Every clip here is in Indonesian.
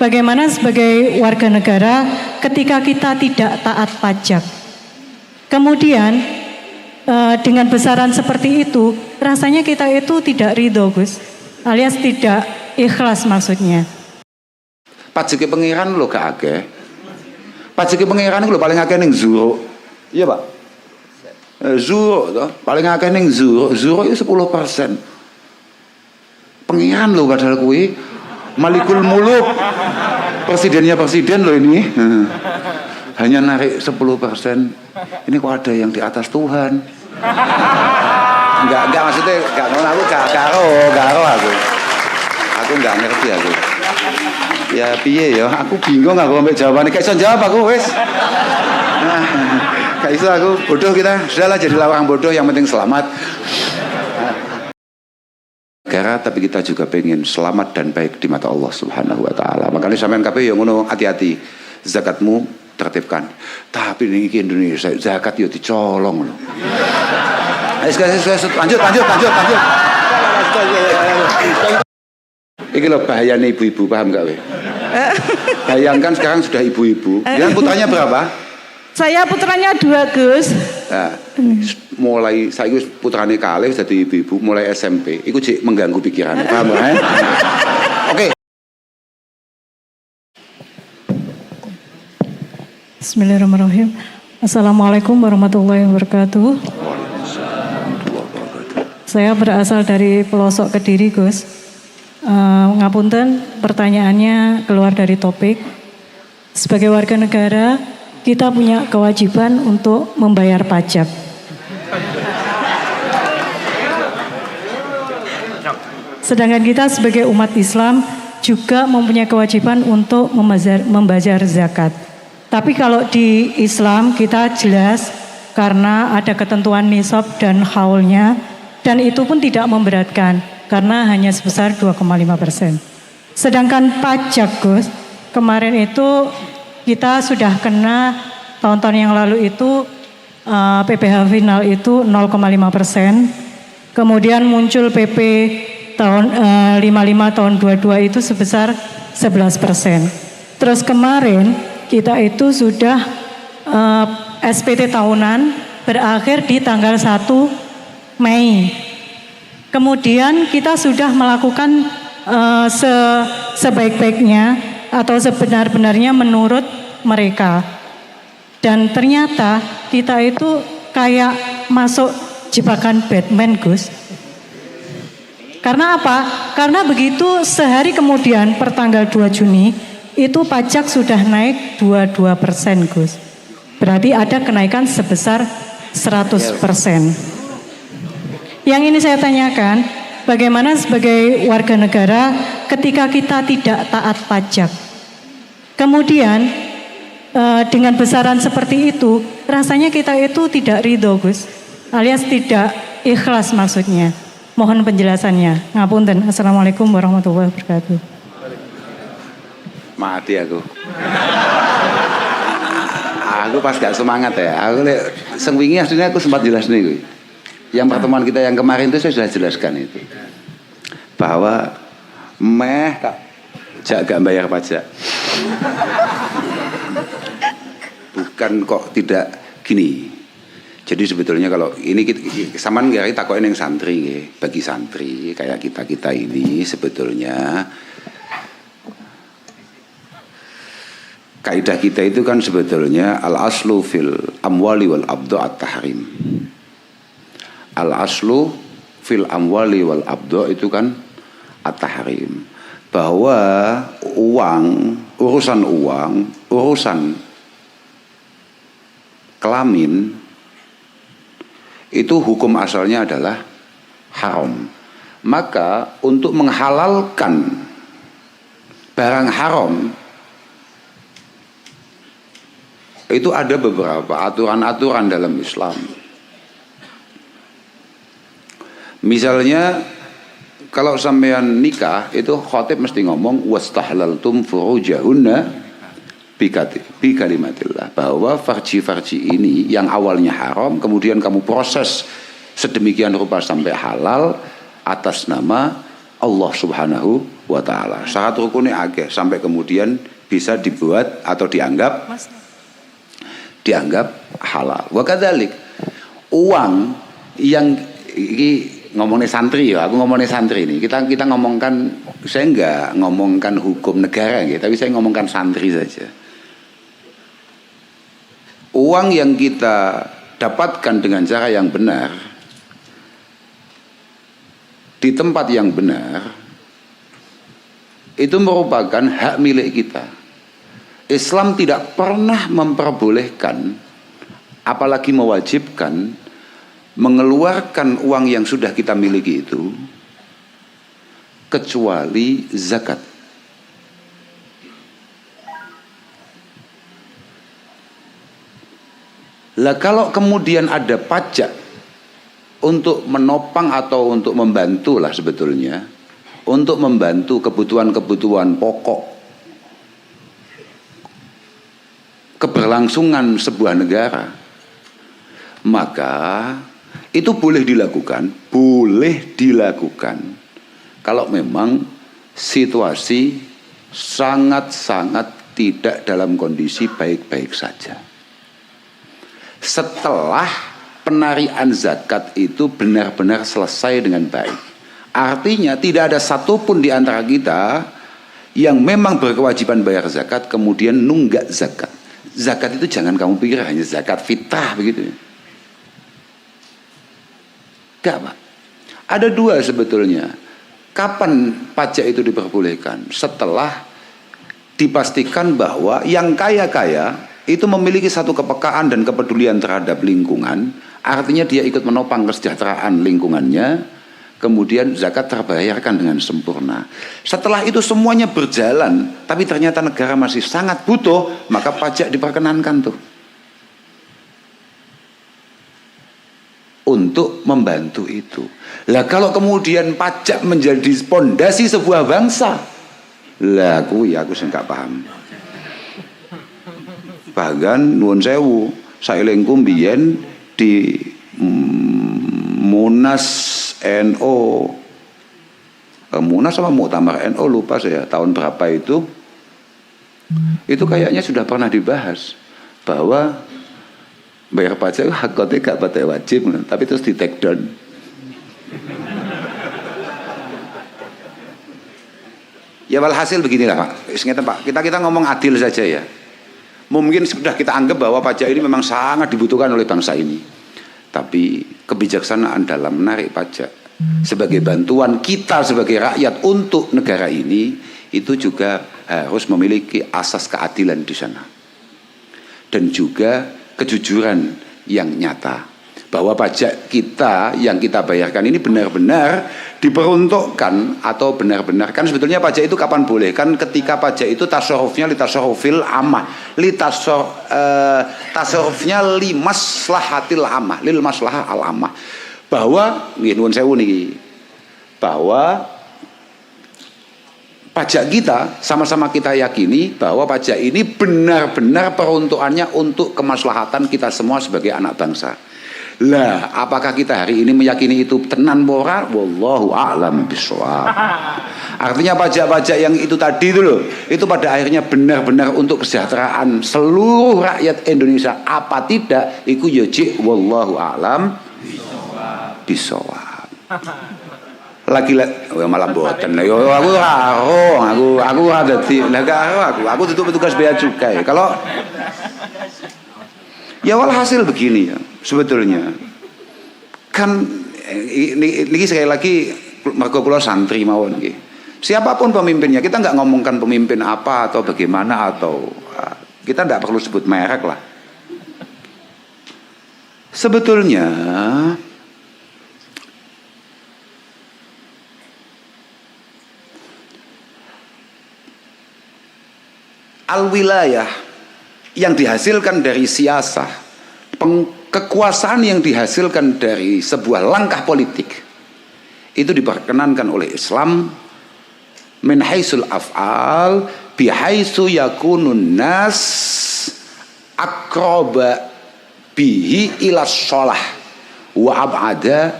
bagaimana sebagai warga negara ketika kita tidak taat pajak. Kemudian dengan besaran seperti itu, rasanya kita itu tidak ridho, Gus, alias tidak ikhlas maksudnya. Pajake pangeran lho gak akeh. Pajake pangeran lho paling akeh ning Zuro. Iya, Pak. Zuro to, paling akeh ning Zuro. Zuro itu 10%. Pangeran lho padahal kuwi Malikul Muluk. Presidennya presiden loh ini. Hanya narik 10%. Ini kok ada yang di atas Tuhan. Enggak maksudnya enggak ngono, aku gak karo aku. Aku enggak ngerti aku. Ya piye ya, aku bingung aku ambek jawabannya. Gak iso jawab aku wis. Gak iso aku, bodoh kita. Sudahlah jadilah orang bodoh, yang penting selamat. Negara, tapi kita juga pengen selamat dan baik di mata Allah Subhanahu wa taala. Makanya sampean kabeh yo ngono, hati-hati. Zakatmu tertibkan. Tapi ning iki Indonesia zakat yo dicolong lho. Lanjut. Iki lho bahayane ibu-ibu, paham gak we? Bayangkan sekarang sudah ibu-ibu. Yang putranya berapa? Saya putranya 2, Gus. Nah, mulai saiki wis putrane kalih dadi ibu-ibu mulai SMP. Iku cek mengganggu pikirannya, paham ya? Oke. Bismillahirrahmanirrahim. Assalamualaikum warahmatullahi wabarakatuh. Saya berasal dari pelosok Kediri, Gus. Ngapunten, pertanyaannya keluar dari topik. Sebagai warga negara, kita punya kewajiban untuk membayar pajak. Sedangkan kita sebagai umat Islam juga mempunyai kewajiban untuk membayar zakat. Tapi kalau di Islam kita jelas karena ada ketentuan nisab dan haulnya, dan itu pun tidak memberatkan karena hanya sebesar 2,5%. Sedangkan pajak, Gus, kemarin itu kita sudah kena tahun-tahun yang lalu itu PPh final itu 0,5%. Kemudian muncul PP tahun 55 tahun 22 itu sebesar 11%. Terus kemarin kita itu sudah SPT tahunan berakhir di tanggal 1 Mei. Kemudian kita sudah melakukan sebaik-baiknya atau sebenar-benarnya menurut mereka. Dan ternyata kita itu kayak masuk jebakan Batman, Gus. Karena apa? Karena begitu sehari kemudian pertanggal 2 Juni itu pajak sudah naik 22%, Gus. Berarti ada kenaikan sebesar 100%. Yang ini saya tanyakan, bagaimana sebagai warga negara ketika kita tidak taat pajak? Kemudian dengan besaran seperti itu, rasanya kita itu tidak ridho, Gus, alias tidak ikhlas maksudnya. Mohon penjelasannya. Ngapunten. Assalamualaikum warahmatullahi wabarakatuh. Mati aku. Aku pas gak semangat ya. Aku sengwingi aslinya aku sempat jelas nih gue. Yang pertemuan kita yang kemarin itu saya sudah jelaskan itu. Bahwa gak bayar pajak. Bukan kok tidak gini. Jadi sebetulnya kalau ini saman gak takokin yang santri ya. Bagi santri kayak kita ini sebetulnya kaidah kita itu kan sebetulnya al-aslu fil amwali wal abdu at-tahrim. Al-aslu fil amwali wal abdu itu kan at-tahrim. Bahwa urusan kelamin itu hukum asalnya adalah haram. Maka untuk menghalalkan barang haram itu ada beberapa aturan-aturan dalam Islam. Misalnya kalau sampean nikah itu khatib mesti ngomong wastahlaltum furujahunna bi kalimatillah, bahwa farji-farji ini yang awalnya haram kemudian kamu proses sedemikian rupa sampai halal atas nama Allah Subhanahu wa taala. Syarat rukunnya akeh sampai kemudian bisa dibuat atau dianggap halal. Wa kadzalik uang yang iki ngomongin santri ya, aku ngomongin santri ini. Kita ngomongkan, saya enggak ngomongkan hukum negara gitu, tapi saya ngomongkan santri saja. Uang yang kita dapatkan dengan cara yang benar di tempat yang benar itu merupakan hak milik kita. Islam tidak pernah memperbolehkan apalagi mewajibkan mengeluarkan uang yang sudah kita miliki itu kecuali zakat. Lah kalau kemudian ada pajak untuk menopang atau untuk membantu lah sebetulnya, untuk membantu kebutuhan-kebutuhan pokok keberlangsungan sebuah negara, maka itu boleh dilakukan kalau memang situasi sangat-sangat tidak dalam kondisi baik-baik saja. Setelah penarian zakat itu benar-benar selesai dengan baik. Artinya tidak ada satupun di antara kita yang memang berkewajiban bayar zakat kemudian nunggak zakat. Zakat itu jangan kamu pikir hanya zakat fitrah begitu. Gak, Pak. Ada dua sebetulnya. Kapan pajak itu diperbolehkan? Setelah dipastikan bahwa yang kaya-kaya itu memiliki satu kepekaan dan kepedulian terhadap lingkungan, artinya dia ikut menopang kesejahteraan lingkungannya, kemudian zakat terbayarkan dengan sempurna. Setelah itu semuanya berjalan, tapi ternyata negara masih sangat butuh, maka pajak diperkenankan tuh untuk membantu itu. Lah kalau kemudian pajak menjadi pondasi sebuah bangsa, lah aku gak paham. Bahkan nuwun sewu, saelengku mbiyen di Munas NO, Munas sama Muktamar NO lupa saya tahun berapa itu kayaknya sudah pernah dibahas bahwa bayar pajak hakikatnya gak pada wajib, tapi terus di take down. Ya walhasil beginilah Pak, kita ngomong adil saja ya. Mungkin sudah kita anggap bahwa pajak ini memang sangat dibutuhkan oleh bangsa ini. Tapi kebijaksanaan dalam menarik pajak sebagai bantuan kita sebagai rakyat untuk negara ini itu juga harus memiliki asas keadilan di sana. Dan juga kejujuran yang nyata. Bahwa pajak kita yang kita bayarkan ini benar-benar diperuntukkan atau benar-benar, kan sebetulnya pajak itu kapan boleh? Kan ketika pajak itu tasarrufnya litasarrufil amah, tasarrufnya limaslahatil amah, lil maslahah al amah. Bahwa nggih nuwun sewu niki, bahwa pajak kita sama-sama kita yakini bahwa pajak ini benar-benar peruntukannya untuk kemaslahatan kita semua sebagai anak bangsa. Lah, apakah kita hari ini meyakini itu tenan ora? Wallahu a'lam bishawab. Artinya pajak-pajak yang itu tadi itu loh, itu pada akhirnya benar-benar untuk kesejahteraan seluruh rakyat Indonesia. Apa tidak? Iku ya cik wallahu a'lam bishawab. Lagi malah mboten. Yo aku ora dadi aku tutup petugas bea cukai. Kalau ya walhasil begini ya. Sebetulnya kan ini sekali lagi mergo kula santri mawon nggih. Siapapun pemimpinnya, kita nggak ngomongkan pemimpin apa atau bagaimana atau kita nggak perlu sebut merek lah. Sebetulnya al-wilayah yang dihasilkan dari siasah, kekuasaan yang dihasilkan dari sebuah langkah politik itu diperkenankan oleh Islam min haisul af'al bihaisu yakunun nas aqraba bihi ila shalah wa ab'ada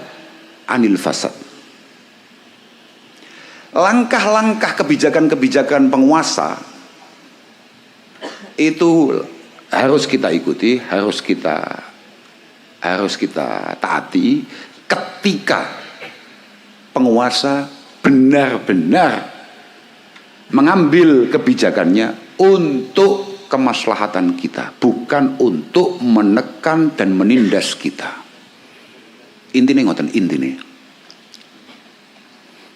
anil fasad. langkah-langkah kebijakan-kebijakan penguasa itu harus kita ikuti, harus kita taati ketika penguasa benar-benar mengambil kebijakannya untuk kemaslahatan kita, bukan untuk menekan dan menindas kita. Intine ngoten, intine.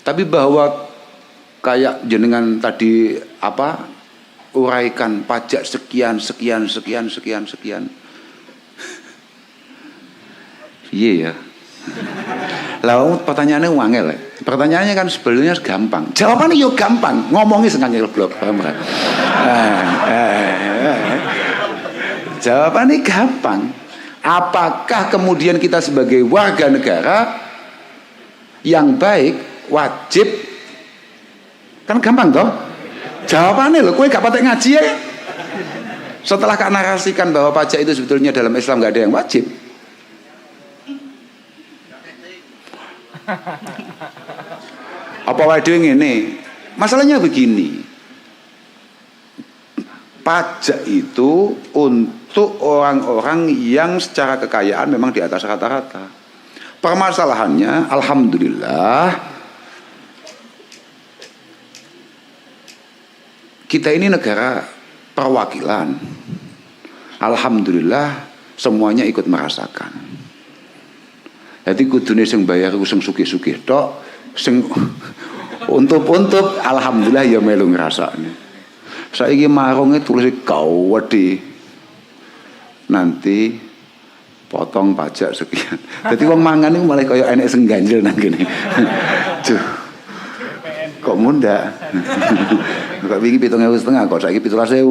Tapi bahwa kayak jenengan tadi uraikan pajak sekian. Iya ya. Lah pertanyaannya wangel. Pertanyaannya kan sebenarnya gampang. Jawabannya yo gampang. Ngomongnya sengaja blok. Jawabannya gampang. Apakah kemudian kita sebagai warga negara yang baik wajib? Kan gampang toh? Jawabannya loh, kowe gak patek ngaji ya. Setelah kak narasikan bahwa pajak itu sebetulnya dalam Islam gak ada yang wajib. Apa waduh ini? Masalahnya begini. Pajak itu untuk orang-orang yang secara kekayaan memang di atas rata-rata. Permasalahannya, alhamdulillah, kita ini negara perwakilan. Alhamdulillah semuanya ikut merasakan. Jadi kudune sing bayar sing sugih-sugih tok, sing untuk alhamdulillah ya melu ngrasakne. Saiki marunge tulis kawedi. Nanti potong pajak sekian. Dadi wong mangan iku malah kaya enek sing ganjel nang kene. Duh. Kok munda? Kok wingi 7.500 kok saiki 17.000.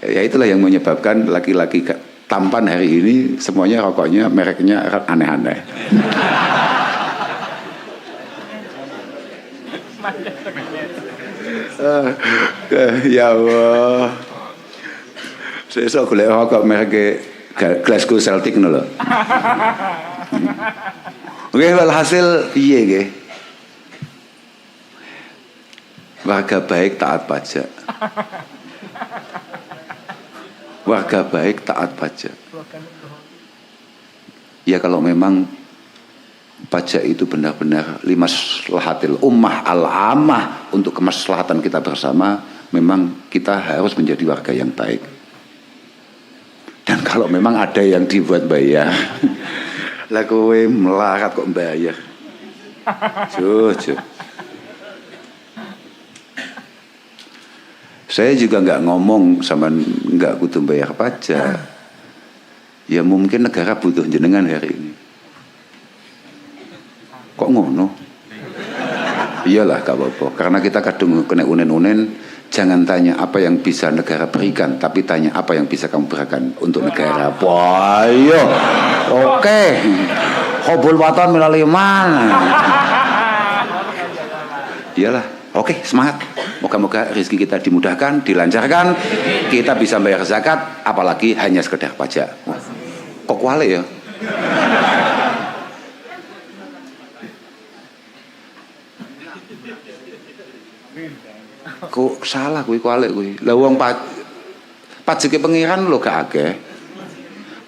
Ya itulah yang menyebabkan laki-laki tampan hari ini semuanya rokoknya mereknya aneh-aneh. Ya Allah. Sesuk golek rokok merek Glasgow Celtic lho. Oke, walhasil piye nggih? Warga baik taat pajak. Warga baik taat pajak. Ya kalau memang pajak itu benar-benar limaslahatil ummah al-amah, untuk kemaslahatan kita bersama, memang kita harus menjadi warga yang baik. Dan kalau memang ada yang dibuat bayar, lah kowe melarat kok bayar. Jujur. Saya juga nggak ngomong sama nggak kudu bayar pajak. Ya mungkin negara butuh jenengan hari ini. Kok ngono? Iyalah gak apa-apa. Karena kita kadung kena unen-unen. Jangan tanya apa yang bisa negara berikan, tapi tanya apa yang bisa kamu berikan untuk negara. Wah, iya. Oke. Hobul waton melalui mana? Iyalah. Oke, semangat. Moga-moga rezeki kita dimudahkan, dilancarkan, kita bisa bayar zakat, apalagi hanya sekedar pajak. Kok kuali ya? Kok salah kuwi kuali kuwi. Lah wong pajake pangeran lho gak akeh.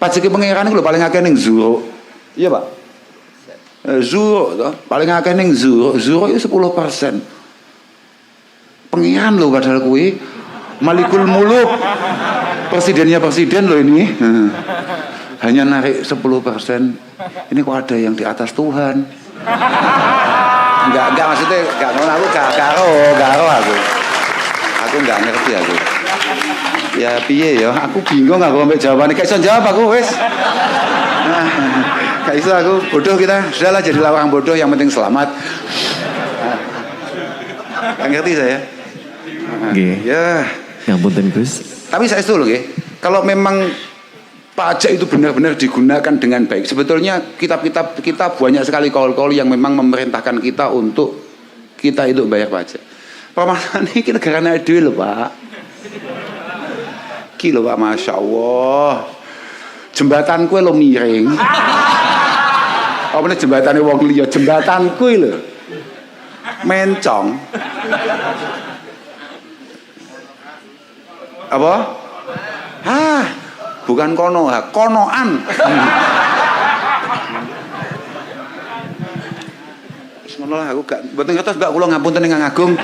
Pajake pangeran iku lho paling akeh ning Zuro. Iya, Pak. Zuro to, paling akeh ning Zuro. Zuro itu 10%. Pengiran loh padahal kui Malikul Muluk, presidennya presiden loh ini, hanya narik 10%. Ini kok ada yang di atas Tuhan? Enggak maksudnya enggak ngono, aku garo aku enggak ngerti aku. Ya piye ya, aku bingung aku ambek jawabannya, gak iso jawab aku wis. Gak iso aku, bodoh kita. Sudahlah jadilah orang bodoh, yang penting selamat. Gak ngerti saya. Ya, yang punten Gus. Tapi saya setuju loh, kalau memang pajak itu benar-benar digunakan dengan baik, sebetulnya kita banyak sekali kaul-kaul yang memang memerintahkan kita untuk kita itu bayar pajak. Permasalahan ini negara adil loh Pak. Kilo Pak, Masya Allah. Jembatanku lo miring. Apa nih jembatannya wong liya, jembatanku lo. Mencong. Apa? Hah, bukan kono, konoan. Ngono lah aku gak mboten ngertos Mbak kula ngapunten ing Agung.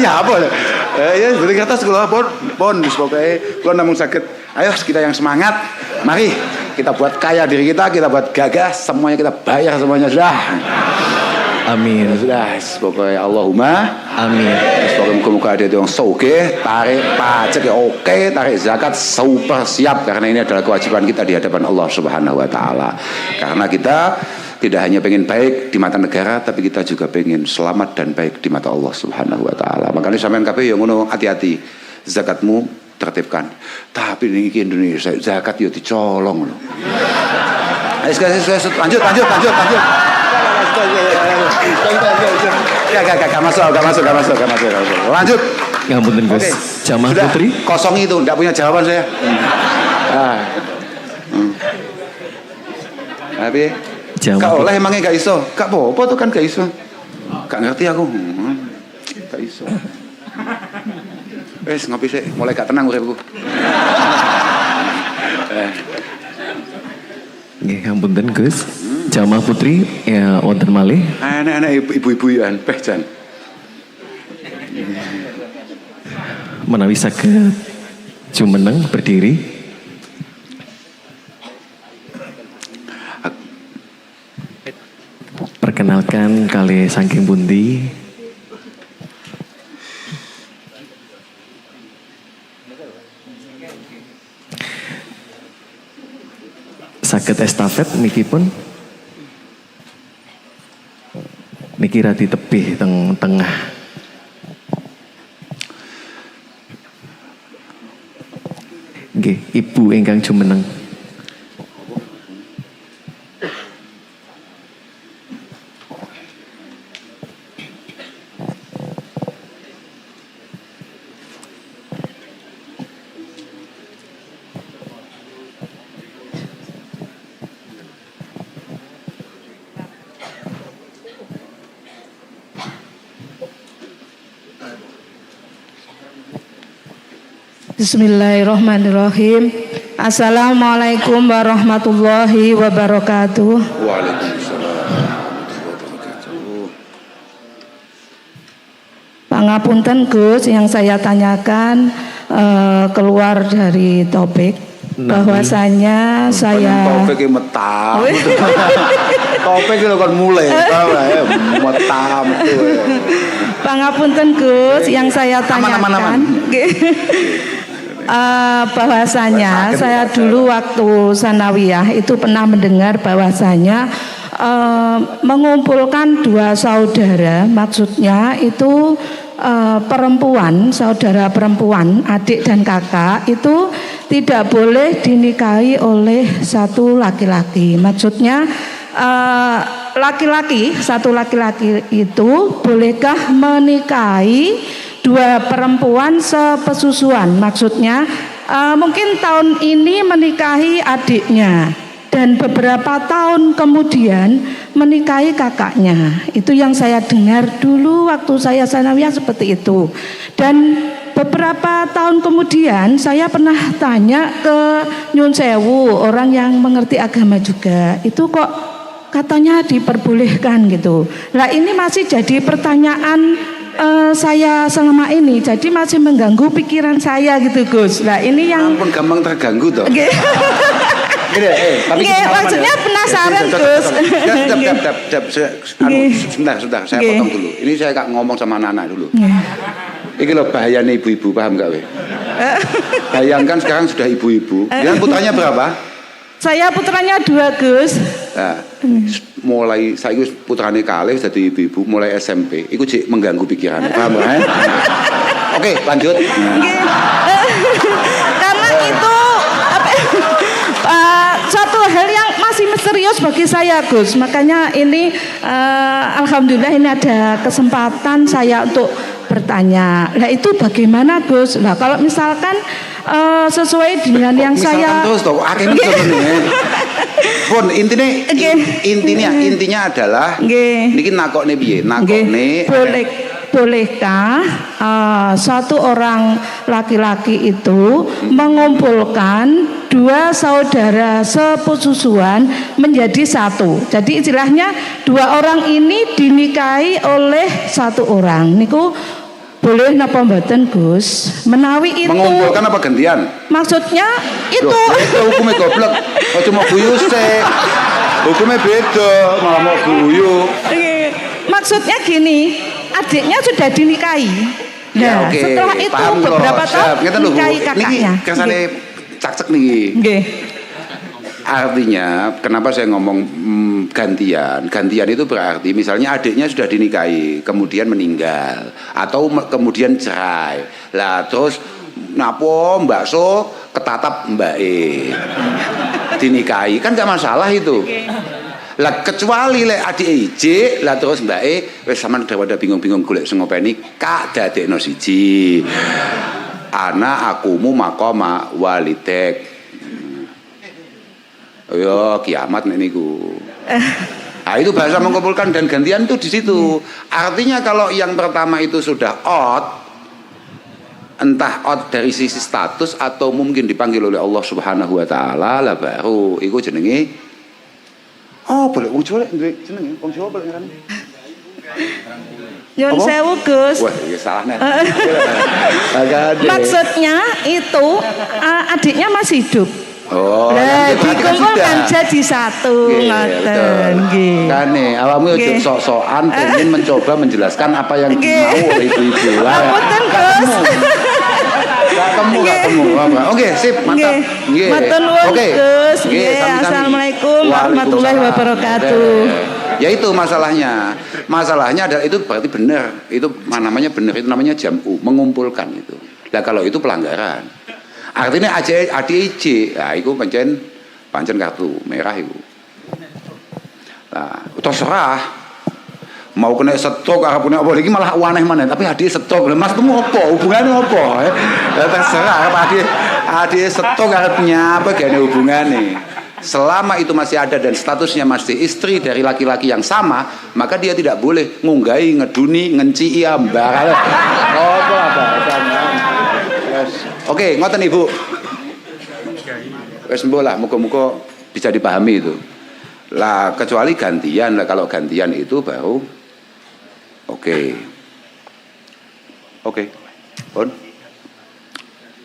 Ya apa? Ya mboten ngertos kula pun wis pokoke kula namung saged ayo kita yang semangat. Mari kita buat kaya diri kita buat gagah, semuanya kita bayar semuanya sudah. Amin. Sudah, pokoknya Allahumma amin. Pokoknya muka-muka ada yang sogeh, tarik pajak ya oke, tarik zakat super siap karena ini adalah kewajiban kita di hadapan Allah Subhanahu wa taala. Karena kita tidak hanya pengen baik di mata negara, tapi kita juga pengen selamat dan baik di mata Allah Subhanahu wa taala. Makanya sampean kabeh yo ngono, hati-hati. Zakatmu tertibkan. Tapi ini Indonesia zakat yo dicolong lho. Lanjut. Ya, gak masuk. Lanjut. Ngapunten Gus. Jamaah Sudah, putri kosong itu, enggak punya jawaban saya. Tapi Jamaah gak oleh emangnya gak iso. Gak apa-apa tuh kan gak iso. Gak ngerti aku. Gak iso. Ngopi sih, mulai gak tenang uripku. nggih ngapunten Gus. Jamaah putri ya wonten malih. Anak-anak ibu-ibu ya jan. Menawi saged jumeneng berdiri. Perkenalkan kali saking pundi. Saged estafet niki pun. Niki radi tebih teng tengah. Nggih, Ibu ingkang jumeneng. Bismillahirrahmanirrahim. Assalamualaikum warahmatullahi wabarakatuh. Waalaikumsalam warahmatullahi wabarakatuh. Pangapunten Gus, yang saya tanyakan keluar dari topik. Bahwasanya saya Topik metam. Topik itu kan mulai. Metam. Pangapunten Gus, yang saya tanyakan. Bahwasanya saya dulu waktu sanawiyah itu pernah mendengar bahwasanya mengumpulkan dua saudara, maksudnya itu perempuan, saudara perempuan, adik dan kakak itu tidak boleh dinikahi oleh satu laki-laki. Maksudnya satu laki-laki itu bolehkah menikahi dua perempuan sepesusuan? Maksudnya mungkin tahun ini menikahi adiknya dan beberapa tahun kemudian menikahi kakaknya. Itu yang saya dengar dulu waktu saya sanawiyah seperti itu. Dan beberapa tahun kemudian saya pernah tanya ke Nyun Sewu, orang yang mengerti agama juga. Itu kok katanya diperbolehkan gitu. Lah ini masih jadi pertanyaan saya selama ini, jadi masih mengganggu pikiran saya gitu Gus. Lah ini yang ampun gampang terganggu toh. Tapi maksudnya penasaran Gus. Sebentar, saya potong dulu. Ini saya ngomong sama anak-anak dulu. Ini loh bahayanya ibu-ibu, paham gak weh? Bayangkan sekarang sudah ibu-ibu. Yang putranya berapa? Saya putranya 2 Gus. Nah, mulai saya putrane kalih jadi ibu-ibu mulai SMP. Iku cik mengganggu pikiran. Paham kan? Oke, lanjut. Karena itu satu hal yang masih misterius bagi saya Gus. Makanya ini alhamdulillah ini ada kesempatan saya untuk bertanya. Lah itu bagaimana Gus? Lah kalau misalkan sesuai dengan yang saya terus toh akhirnya pun intinya adalah niki nakokne piye? Nakokne bolehkah satu orang laki-laki itu mengumpulkan dua saudara sepususuan menjadi satu. Jadi istilahnya dua orang ini dinikahi oleh satu orang. Niku boleh napa mboten Gus? Menawi itu mengumpulkan apa gantian? Maksudnya itu hukumnya goblok. Aja mau guyu sih. Hukumnya beda, malah mau guyu. Maksudnya gini, adiknya sudah dinikahi. Nah, setelah itu paham beberapa tahun dinikahi kakaknya. Niki kersane cak-cek niki. Nggih. Artinya kenapa saya ngomong gantian? Gantian itu berarti misalnya adiknya sudah dinikahi, kemudian meninggal atau kemudian cerai. Lah terus napo mbakso ketatap mbak dinikahi kan gak masalah itu. Lah kecuali lek adik ijik lah terus mbak wis sampean daripada bingung-bingung golek sing ngopeni kak dadekno siji. Ana akumu maqama walidek. Yo kiamat nek niku. Nah, itu bahasa mengumpulkan dan gantian itu di situ. Artinya kalau yang pertama itu sudah out, entah out dari sisi status atau mungkin dipanggil oleh Allah Subhanahu wa taala lah baru iku jenenge boleh ujul jenenge wong Jawa boleh ngarani. Nyun sewu Gus. Wah, iki salah nih. Maksudnya itu adiknya masih hidup. Lah dikumpulkan jadi satu ngoten nggih. Kane awakmu ojo sok-sokan pengen mencoba menjelaskan apa yang mau oleh ibu-ibu. Mboten Gus. Ketemu. Oke, sip, mantap. Nggih. Matur nuwun Gus. Assalamualaikum warahmatullahi wabarakatuh. Ya itu masalahnya. Masalahnya adalah itu berarti benar. Itu namanya benar, itu namanya jam'u, mengumpulkan itu. Nah kalau itu pelanggaran. Artinya adik ya itu pancen kartu merah itu. Nah, terserah mau kena stok apa punya apa lagi malah aneh mana tapi adik stok mas kamu apa hubungannya apa ya terserah adik stok artinya apa gak ada hubungannya. Selama itu masih ada dan statusnya masih istri dari laki-laki yang sama, maka dia tidak boleh ngunggahi, ngeduni, ngenci ambar. Oke, ngoten Ibu. Wes mbola, muga-muga bisa dipahami itu. Lah kecuali gantian, lah kalau gantian itu baru oke. Pun